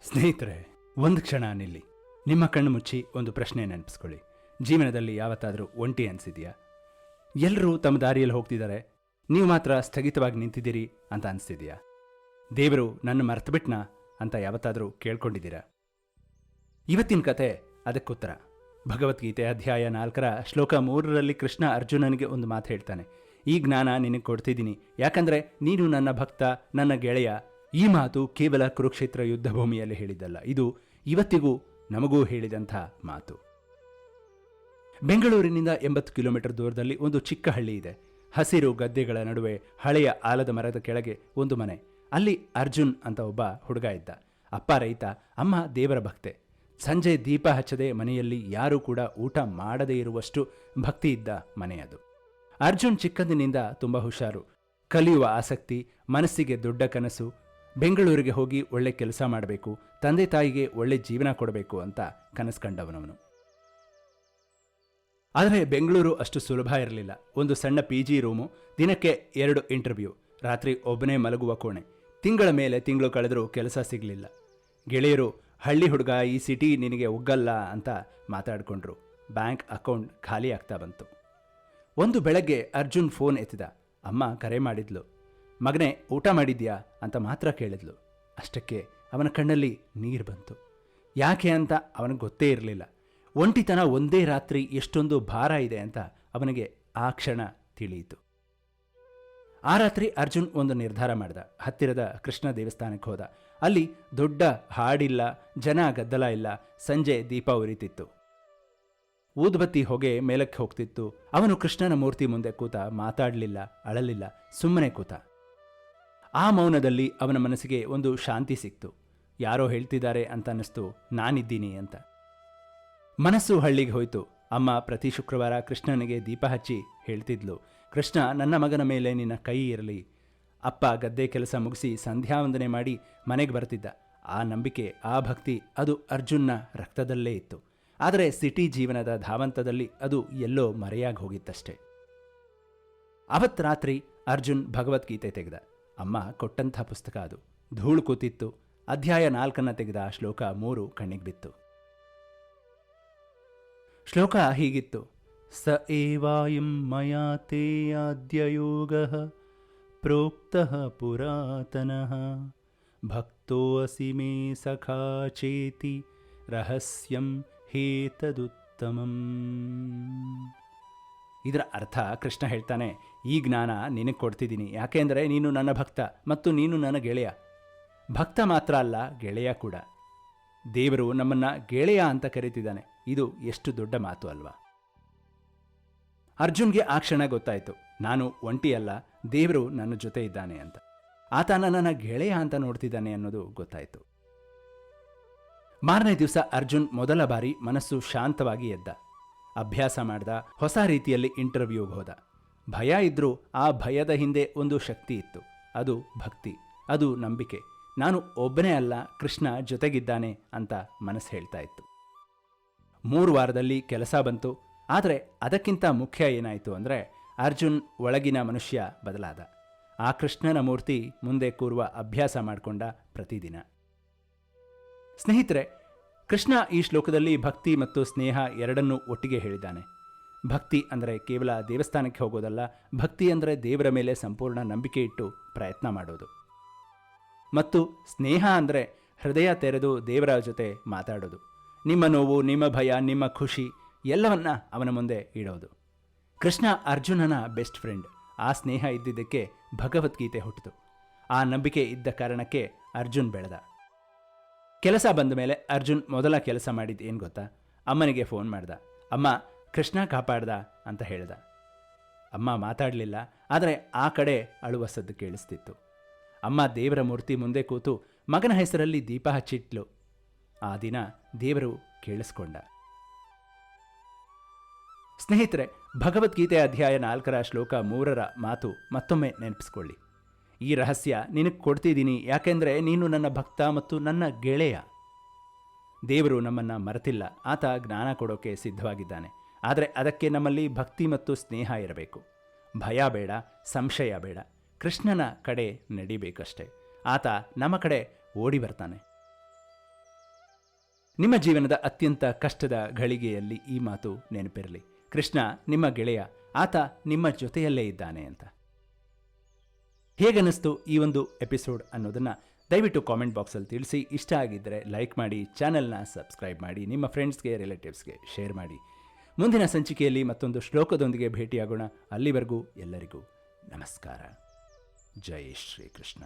ಸ್ನೇಹಿತರೆ, ಒಂದು ಕ್ಷಣ ನಿಲ್ಲಿ. ನಿಮ್ಮ ಕಣ್ಣು ಮುಚ್ಚಿ ಒಂದು ಪ್ರಶ್ನೆ ನೆನಪಿಸ್ಕೊಳ್ಳಿ. ಜೀವನದಲ್ಲಿ ಯಾವತ್ತಾದರೂ ಒಂಟಿ ಅನಿಸಿದೆಯಾ? ಎಲ್ಲರೂ ತಮ್ಮ ದಾರಿಯಲ್ಲಿ ಹೋಗ್ತಿದ್ದಾರೆ, ನೀವು ಮಾತ್ರ ಸ್ಥಗಿತವಾಗಿ ನಿಂತಿದ್ದೀರಿ ಅಂತ ಅನಿಸ್ತಿದೆಯಾ? ದೇವರು ನನ್ನ ಮರ್ತುಬಿಟ್ನಾ ಅಂತ ಯಾವತ್ತಾದರೂ ಕೇಳ್ಕೊಂಡಿದ್ದೀರಾ? ಇವತ್ತಿನ ಕತೆ ಅದಕ್ಕುತ್ತರ. ಭಗವದ್ಗೀತೆ ಅಧ್ಯಾಯ 4 ಶ್ಲೋಕ 3 ಕೃಷ್ಣ ಅರ್ಜುನನಿಗೆ ಒಂದು ಮಾತು ಹೇಳ್ತಾನೆ. ಈ ಜ್ಞಾನ ನಿನಗೆ ಕೊಡ್ತಿದ್ದೀನಿ, ಯಾಕಂದರೆ ನೀನು ನನ್ನ ಭಕ್ತ, ನನ್ನ ಗೆಳೆಯ. ಈ ಮಾತು ಕೇವಲ ಕುರುಕ್ಷೇತ್ರ ಯುದ್ಧ ಭೂಮಿಯಲ್ಲಿ ಹೇಳಿದ್ದಲ್ಲ, ಇದು ಇವತ್ತಿಗೂ ನಮಗೂ ಹೇಳಿದಂಥ ಮಾತು. ಬೆಂಗಳೂರಿನಿಂದ 80 ಕಿಲೋಮೀಟರ್ ದೂರದಲ್ಲಿ ಒಂದು ಚಿಕ್ಕ ಹಳ್ಳಿ ಇದೆ. ಹಸಿರು ಗದ್ದೆಗಳ ನಡುವೆ ಹಳೆಯ ಆಲದ ಮರದ ಕೆಳಗೆ ಒಂದು ಮನೆ. ಅಲ್ಲಿ ಅರ್ಜುನ್ ಅಂತ ಒಬ್ಬ ಹುಡುಗ ಇದ್ದ. ಅಪ್ಪ ರೈತ, ಅಮ್ಮ ದೇವರ ಭಕ್ತೆ. ಸಂಜೆ ದೀಪ ಹಚ್ಚದೆ ಮನೆಯಲ್ಲಿ ಯಾರೂ ಕೂಡ ಊಟ ಮಾಡದೇ ಇರುವಷ್ಟು ಭಕ್ತಿ ಇದ್ದ ಮನೆಯದು. ಅರ್ಜುನ್ ಚಿಕ್ಕಂದಿನಿಂದ ತುಂಬ ಹುಷಾರು, ಕಲಿಯುವ ಆಸಕ್ತಿ, ಮನಸ್ಸಿಗೆ ದೊಡ್ಡ ಕನಸು. ಬೆಂಗಳೂರಿಗೆ ಹೋಗಿ ಒಳ್ಳೆ ಕೆಲಸ ಮಾಡಬೇಕು, ತಂದೆ ತಾಯಿಗೆ ಒಳ್ಳೆ ಜೀವನ ಕೊಡಬೇಕು ಅಂತ ಕನಸು ಕಂಡವನವನು. ಆದರೆ ಬೆಂಗಳೂರು ಅಷ್ಟು ಸುಲಭ ಇರಲಿಲ್ಲ. ಒಂದು ಸಣ್ಣ PG ರೂಮು, ದಿನಕ್ಕೆ 2 ಇಂಟರ್ವ್ಯೂ, ರಾತ್ರಿ ಒಬ್ಬನೇ ಮಲಗುವ ಕೋಣೆ. ತಿಂಗಳ ಮೇಲೆ ತಿಂಗಳು ಕಳೆದರೂ ಕೆಲಸ ಸಿಗಲಿಲ್ಲ. ಗೆಳೆಯರು, ಹಳ್ಳಿ ಹುಡುಗ, ಈ ಸಿಟಿ ನಿನಗೆ ಒಗ್ಗಲ್ಲ ಅಂತ ಮಾತಾಡಿಕೊಂಡ್ರು. ಬ್ಯಾಂಕ್ ಅಕೌಂಟ್ ಖಾಲಿ ಆಗ್ತಾ ಬಂತು. ಒಂದು ಬೆಳಗ್ಗೆ ಅರ್ಜುನ್ ಫೋನ್ ಎತ್ತಿದ. ಅಮ್ಮ ಕರೆ ಮಾಡಿದ್ಲು. ಮಗನೇ, ಊಟ ಮಾಡಿದ್ಯಾ ಅಂತ ಮಾತ್ರ ಕೇಳಿದ್ಲು. ಅಷ್ಟಕ್ಕೆ ಅವನ ಕಣ್ಣಲ್ಲಿ ನೀರು ಬಂತು. ಯಾಕೆ ಅಂತ ಅವನಿಗೆ ಗೊತ್ತೇ ಇರಲಿಲ್ಲ. ಒಂಟಿತನ ಒಂದೇ ರಾತ್ರಿ ಎಷ್ಟೊಂದು ಭಾರ ಇದೆ ಅಂತ ಅವನಿಗೆ ಆ ಕ್ಷಣ ತಿಳಿಯಿತು. ಆ ರಾತ್ರಿ ಅರ್ಜುನ್ ಒಂದು ನಿರ್ಧಾರ ಮಾಡಿದ. ಹತ್ತಿರದ ಕೃಷ್ಣ ದೇವಸ್ಥಾನಕ್ಕೆ ಹೋದ. ಅಲ್ಲಿ ದೊಡ್ಡ ಹಾಡಿಲ್ಲ, ಜನ ಗದ್ದಲ ಇಲ್ಲ. ಸಂಜೆ ದೀಪ ಉರಿತಿತ್ತು, ಊದುಬತ್ತಿ ಹೊಗೆ ಮೇಲಕ್ಕೆ ಹೋಗ್ತಿತ್ತು. ಅವನು ಕೃಷ್ಣನ ಮೂರ್ತಿ ಮುಂದೆ ಕೂತ. ಮಾತಾಡಲಿಲ್ಲ, ಅಳಲಿಲ್ಲ, ಸುಮ್ಮನೆ ಕೂತ. ಆ ಮೌನದಲ್ಲಿ ಅವನ ಮನಸ್ಸಿಗೆ ಒಂದು ಶಾಂತಿ ಸಿಕ್ತು. ಯಾರೋ ಹೇಳ್ತಿದ್ದಾರೆ ಅಂತ ಅನ್ನಿಸ್ತು, ನಾನಿದ್ದೀನಿ ಅಂತ. ಮನಸ್ಸು ಹಳ್ಳಿಗೆ ಹೋಯ್ತು. ಅಮ್ಮ ಪ್ರತಿ ಶುಕ್ರವಾರ ಕೃಷ್ಣನಿಗೆ ದೀಪ ಹಚ್ಚಿ ಹೇಳ್ತಿದ್ಲು, ಕೃಷ್ಣ, ನನ್ನ ಮಗನ ಮೇಲೆ ನಿನ್ನ ಕೈ ಇರಲಿ. ಅಪ್ಪ ಗದ್ದೆ ಕೆಲಸ ಮುಗಿಸಿ ಸಂಧ್ಯಾವಂದನೆ ಮಾಡಿ ಮನೆಗೆ ಬರ್ತಿದ್ದ. ಆ ನಂಬಿಕೆ, ಆ ಭಕ್ತಿ, ಅದು ಅರ್ಜುನ್ನ ರಕ್ತದಲ್ಲೇ ಇತ್ತು. ಆದರೆ ಸಿಟಿ ಜೀವನದ ಧಾವಂತದಲ್ಲಿ ಅದು ಎಲ್ಲೋ ಮರೆಯಾಗಿ ಹೋಗಿತ್ತಷ್ಟೆ. ಅವತ್ತು ರಾತ್ರಿ ಅರ್ಜುನ್ ಭಗವದ್ಗೀತೆ ತೆಗೆದ. ಅಮ್ಮ ಕೊಟ್ಟಂಥ ಪುಸ್ತಕ ಅದು. ಧೂಳು ಕೂತಿತ್ತು. ಅಧ್ಯಾಯ 4 ತೆಗೆದ. ಶ್ಲೋಕ 3 ಕಣ್ಣಿಗೆ ಬಿತ್ತು. ಶ್ಲೋಕ ಹೀಗಿತ್ತು: ಸ ಏವಾಯಂ ಮಯಾ ತೇ ಆದ್ಯ ಯೋಗಃ ಪ್ರೋಕ್ತಃ ಪುರಾತನಃ ಭಕ್ತೋऽಸಿ ಮೇ ಸಖಾ ಚೇತಿ ರಹಸ್ಯಂ ಹೇತದುತ್ತಮಂ. ಇದರ ಅರ್ಥ ಕೃಷ್ಣ ಹೇಳ್ತಾನೆ, ಈ ಜ್ಞಾನ ನಿನಗೆ ಕೊಡ್ತಿದ್ದೀನಿ, ಯಾಕೆಂದರೆ ನೀನು ನನ್ನ ಭಕ್ತ ಮತ್ತು ನೀನು ನನ್ನ ಗೆಳೆಯ. ಭಕ್ತ ಮಾತ್ರ ಅಲ್ಲ, ಗೆಳೆಯ ಕೂಡ. ದೇವರು ನಮ್ಮನ್ನ ಗೆಳೆಯ ಅಂತ ಕರೀತಿದ್ದಾನೆ. ಇದು ಎಷ್ಟು ದೊಡ್ಡ ಮಾತು ಅಲ್ವಾ? ಅರ್ಜುನ್ಗೆ ಆ ಕ್ಷಣ ಗೊತ್ತಾಯಿತು, ನಾನು ಒಂಟಿಯಲ್ಲ, ದೇವರು ನನ್ನ ಜೊತೆ ಇದ್ದಾನೆ ಅಂತ. ಆತ ನನ್ನ ಗೆಳೆಯ ಅಂತ ನೋಡ್ತಿದ್ದಾನೆ ಅನ್ನೋದು ಗೊತ್ತಾಯಿತು. ಮಾರನೇ ದಿವಸ ಅರ್ಜುನ್ ಮೊದಲ ಬಾರಿ ಮನಸ್ಸು ಶಾಂತವಾಗಿ ಎದ್ದ. ಅಭ್ಯಾಸ ಮಾಡ್ದ. ಹೊಸ ರೀತಿಯಲ್ಲಿ ಇಂಟರ್ವ್ಯೂಗೆ ಹೋದ. ಭಯ ಇದ್ರೂ ಆ ಭಯದ ಹಿಂದೆ ಒಂದು ಶಕ್ತಿ ಇತ್ತು. ಅದು ಭಕ್ತಿ, ಅದು ನಂಬಿಕೆ. ನಾನು ಒಬ್ಬನೇ ಅಲ್ಲ, ಕೃಷ್ಣ ಜೊತೆಗಿದ್ದಾನೆ ಅಂತ ಮನಸ್ಸು ಹೇಳ್ತಾ ಇತ್ತು. 3 ವಾರದಲ್ಲಿ ಕೆಲಸ ಬಂತು. ಆದರೆ ಅದಕ್ಕಿಂತ ಮುಖ್ಯ ಏನಾಯಿತು ಅಂದರೆ, ಅರ್ಜುನ್ ಒಳಗಿನ ಮನುಷ್ಯ ಬದಲಾದ. ಆ ಕೃಷ್ಣನ ಮೂರ್ತಿ ಮುಂದೆ ಕೂರುವ ಅಭ್ಯಾಸ ಮಾಡಿಕೊಂಡ ಪ್ರತಿದಿನ. ಸ್ನೇಹಿತರೆ, ಕೃಷ್ಣ ಈ ಶ್ಲೋಕದಲ್ಲಿ ಭಕ್ತಿ ಮತ್ತು ಸ್ನೇಹ ಎರಡನ್ನೂ ಒಟ್ಟಿಗೆ ಹೇಳಿದ್ದಾನೆ. ಭಕ್ತಿ ಅಂದರೆ ಕೇವಲ ದೇವಸ್ಥಾನಕ್ಕೆ ಹೋಗೋದಲ್ಲ, ಭಕ್ತಿ ಅಂದರೆ ದೇವರ ಮೇಲೆ ಸಂಪೂರ್ಣ ನಂಬಿಕೆ ಇಟ್ಟು ಪ್ರಯತ್ನ ಮಾಡೋದು. ಮತ್ತು ಸ್ನೇಹ ಅಂದರೆ ಹೃದಯ ತೆರೆದು ದೇವರ ಜೊತೆ ಮಾತಾಡೋದು. ನಿಮ್ಮ ನೋವು, ನಿಮ್ಮ ಭಯ, ನಿಮ್ಮ ಖುಷಿ ಎಲ್ಲವನ್ನ ಅವನ ಮುಂದೆ ಇಡೋದು. ಕೃಷ್ಣ ಅರ್ಜುನನ ಬೆಸ್ಟ್ ಫ್ರೆಂಡ್. ಆ ಸ್ನೇಹ ಇದ್ದಿದ್ದಕ್ಕೆ ಭಗವದ್ಗೀತೆ ಹುಟ್ಟಿತು. ಆ ನಂಬಿಕೆ ಇದ್ದ ಕಾರಣಕ್ಕೆ ಅರ್ಜುನ್ ಬೆಳೆದ. ಕೆಲಸ ಬಂದ ಮೇಲೆ ಅರ್ಜುನ್ ಮೊದಲ ಕೆಲಸ ಮಾಡಿದ್ದು ಏನು ಗೊತ್ತಾ? ಅಮ್ಮನಿಗೆ ಫೋನ್ ಮಾಡ್ದ. ಅಮ್ಮ, ಕೃಷ್ಣ ಕಾಪಾಡ್ದ ಅಂತ ಹೇಳ್ದ. ಅಮ್ಮ ಮಾತಾಡಲಿಲ್ಲ, ಆದರೆ ಆ ಕಡೆ ಅಳುವ ಸದ್ದು ಕೇಳಿಸ್ತಿತ್ತು. ಅಮ್ಮ ದೇವರ ಮೂರ್ತಿ ಮುಂದೆ ಕೂತು ಮಗನ ಹೆಸರಲ್ಲಿ ದೀಪ ಹಚ್ಚಿಟ್ಲು. ಆ ದಿನ ದೇವರು ಕೇಳಿಸ್ಕೊಂಡ. ಸ್ನೇಹಿತರೆ, ಭಗವದ್ಗೀತೆ ಅಧ್ಯಾಯ 4 ಶ್ಲೋಕ 3 ಮಾತು ಮತ್ತೊಮ್ಮೆ ನೆನಪಿಸ್ಕೊಳ್ಳಿ. ಈ ರಹಸ್ಯ ನಿನಗೆ ಕೊಡ್ತಿದ್ದೀನಿ, ಯಾಕೆಂದರೆ ನೀನು ನನ್ನ ಭಕ್ತ ಮತ್ತು ನನ್ನ ಗೆಳೆಯ. ದೇವರು ನಮ್ಮನ್ನು ಮರೆತಿಲ್ಲ. ಆತ ಜ್ಞಾನ ಕೊಡೋಕೆ ಸಿದ್ಧವಾಗಿದ್ದಾನೆ. ಆದರೆ ಅದಕ್ಕೆ ನಮ್ಮಲ್ಲಿ ಭಕ್ತಿ ಮತ್ತು ಸ್ನೇಹ ಇರಬೇಕು. ಭಯ ಬೇಡ, ಸಂಶಯ ಬೇಡ. ಕೃಷ್ಣನ ಕಡೆ ನಡಿಬೇಕಷ್ಟೆ. ಆತ ನಮ್ಮ ಕಡೆ ಓಡಿ ಬರ್ತಾನೆ. ನಿಮ್ಮ ಜೀವನದ ಅತ್ಯಂತ ಕಷ್ಟದ ಘಳಿಗೆಯಲ್ಲಿ ಈ ಮಾತು ನೆನಪಿರಲಿ. ಕೃಷ್ಣ ನಿಮ್ಮ ಗೆಳೆಯ, ಆತ ನಿಮ್ಮ ಜೊತೆಯಲ್ಲೇ ಇದ್ದಾನೆ ಅಂತ. ಹೇಗನ್ನಿಸ್ತು ಈ ಒಂದು ಎಪಿಸೋಡ್ ಅನ್ನೋದನ್ನು ದಯವಿಟ್ಟು ಕಾಮೆಂಟ್ ಬಾಕ್ಸಲ್ಲಿ ತಿಳಿಸಿ. ಇಷ್ಟ ಆಗಿದ್ದರೆ ಲೈಕ್ ಮಾಡಿ, ಚಾನಲ್ನ ಸಬ್ಸ್ಕ್ರೈಬ್ ಮಾಡಿ, ನಿಮ್ಮ ಫ್ರೆಂಡ್ಸ್ಗೆ ರಿಲೇಟಿವ್ಸ್ಗೆ ಶೇರ್ ಮಾಡಿ. ಮುಂದಿನ ಸಂಚಿಕೆಯಲ್ಲಿ ಮತ್ತೊಂದು ಶ್ಲೋಕದೊಂದಿಗೆ ಭೇಟಿಯಾಗೋಣ. ಅಲ್ಲಿವರೆಗೂ ಎಲ್ಲರಿಗೂ ನಮಸ್ಕಾರ. ಜೈ ಶ್ರೀಕೃಷ್ಣ.